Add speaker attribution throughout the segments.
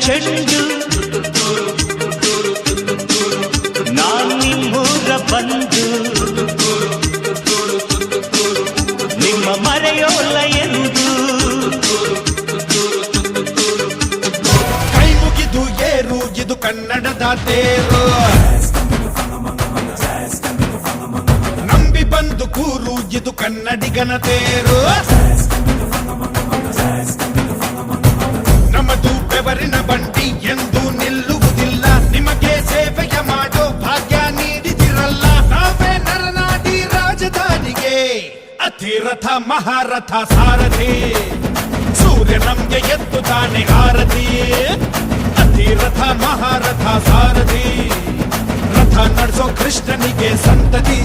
Speaker 1: ಚೆಂಡು ನಾನ್ ನಿಮ್ಮೂರ ಬಂದು ನಿಮ್ಮ ಮರೆಯೋಲ್ಲ ಎಂದು
Speaker 2: ಕೈ ಮುಗಿದು ಏರು ಇದು ಕನ್ನಡದ ತೇರು ನಂಬಿ ಬಂದು ಕೂರು ಇದು ಕನ್ನಡಿಗನ ತೇರು ನಮ್ಮದು ಬೆವರಿನ ಬಂಡಿ ಎಂದು ನಿಲ್ಲುವುದಿಲ್ಲ ನಿಮಗೆ ಸೇವೆಯ ಮಾಡೋ ಭಾಗ್ಯ ನೀಡಿದಿರಲ್ಲ ನಾವೇ ನರನಾಡಿ ರಾಜಧಾನಿಗೆ ಅತಿರಥ ಮಹಾರಥ ಸಾರಥಿ ಸೂರ್ಯ ನಮ್ಗೆ ಎದ್ದು ತಾನೆ ಆರತಿ ಅತಿರಥ ಮಹಾರಥ ಸಾರಥಿ ರಥ ನಡೆಸೋ ಕೃಷ್ಣನಿಗೆ ಸಂತತಿ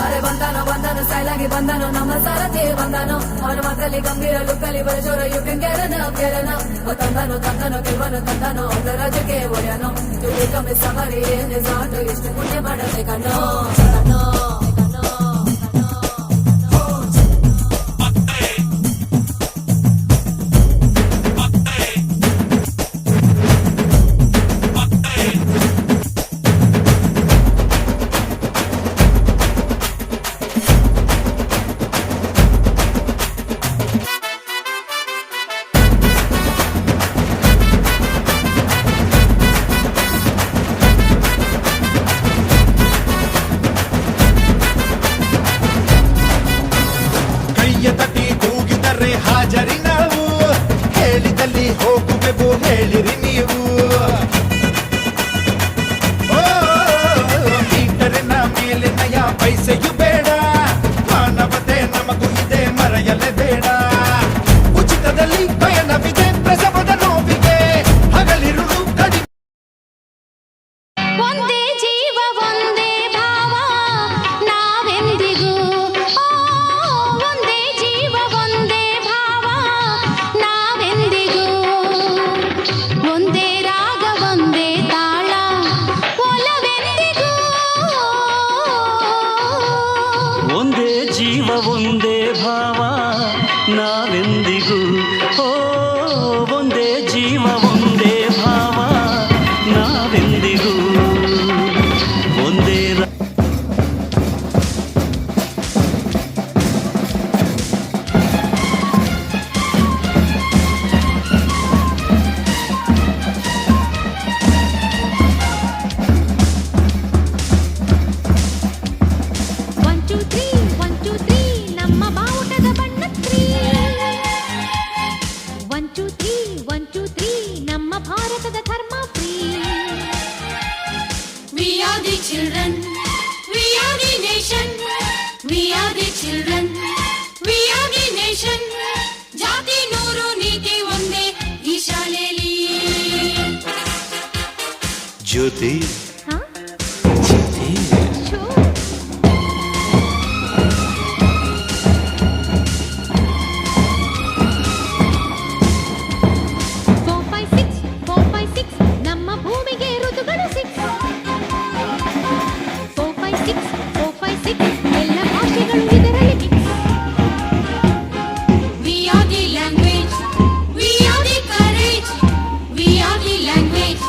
Speaker 3: ಅರೆ ಬಂದಾನೋ ಸ್ಟೈಲಾಗಿ ಬಂದಾನೋ ನಮ್ಮ ಸಾರಥಿ ಬಂದಾನೋ ಅವನ ಮಾತಲ್ಲಿ ಗಂಭೀರ ಲುಕ್ಕಲ್ಲಿ ಬರಜೋರ ಯು ಕ್ಯಾನ್ ಗೆರನ ತಂದಾನೋ ಗೆಲ್ವನು ಅವರ ರಾಜ್ಯಕ್ಕೆ ಒಡೆಯನೋ ತುಳಿ ಕಮ್ಮಿ ಸವಾರಿ ನಿಜಾಟು ಎಷ್ಟು ಪುಣ್ಯ ಮಾಡದೆ ಕಣ್ಣೋ
Speaker 2: ತಟಿ ಕೂಗಿದರೆ ಹಾಜರಿ ನಾವು ಹೇಳಿದಲ್ಲಿ ಹೋಗುವೆವು ಹೇಳಿರಿ ನೀವು ಮೀಟರಿನ ಮೇಲೆ ನಯ ಪೈಸೆಯು ಬೇಡ ಮಾನವತೆ ನಮಗೂ ಇದೆ ಮರೆಯಲೇ ಬೇಡ ಉಚಿತದಲ್ಲಿ ಪಯಣವಿದೆ ಪ್ರಸವದ ನೋವಿಗೆ ಹಗಲಿರುಳು ಕಡಿ
Speaker 4: ಒಂದೇ ಜೀವ ಒಂದೇ ಭಾವ ನಾವೆಂದಿಗೂ ಒಂದೇ ಜೀವ ಒಂದೇ ಭಾವ ನಾವೆಂದಿಗೂ ಒಂದೇ ರಾಗ ಒಂದೇ ತಾಳ ಒಲವೆಂದಿಗೂ
Speaker 1: ಒಂದೇ ಜೀವ ಒಂದೇ ಭಾವ ನಾವೆಂದಿಗೂ ಒಂದೇ ಜೀವ ಒಂದೇ ಭಾವ ನಾವೆಂದಿಗೂ ಒಂದೇ
Speaker 4: ಒನ್ ಟೂ ತ್ರೀ ನಮ್ಮ ಬಾವುಟದ ಬಣ್ಣ ತ್ರೀ ಒನ್ ಟೂ ತ್ರೀ ನಮ್ಮ ಭಾರತದ ಧರ್ಮ free
Speaker 5: We are the children, we are the nation, we are the children, we are the nation. ಜಾತಿ ನೂರು ನೀತಿ ಒಂದೇ ಈ ಶಾಲೆಯಲ್ಲಿ
Speaker 1: ಜ್ಯೋತಿ
Speaker 4: ಹಾ
Speaker 1: ಜ್ಯೋತಿ
Speaker 4: ಶೋ 4 5 6 ನಮ್ಮ ಭೂಮಿಗೆ ಋತುಗಳು 6 4 5 6 ಎಲ್ಲ ಭಾಷೆಗಳು ಇದರಲ್ಲಿ mix
Speaker 5: We are the language, we are the courage, we are the language,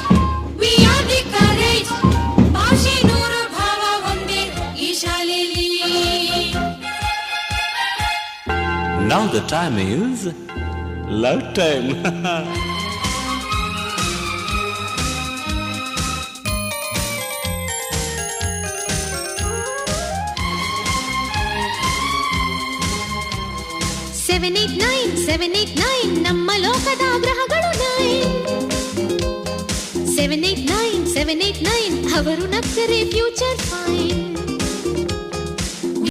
Speaker 5: we are the courage. ಭಾಷೆ ನೂರು ಭಾವ ಒಂದೇ ಈ ಶಾಲೆಯಲ್ಲಿ
Speaker 1: Now the time is love time.
Speaker 4: Seven eight nine ನಮ್ಮ ಲೋಕದ ಗ್ರಹಗಳು 9 7 8 9 ಅವರು ನಕ್ಕರೆ ಫ್ಯೂಚರ್ ಫೈನ್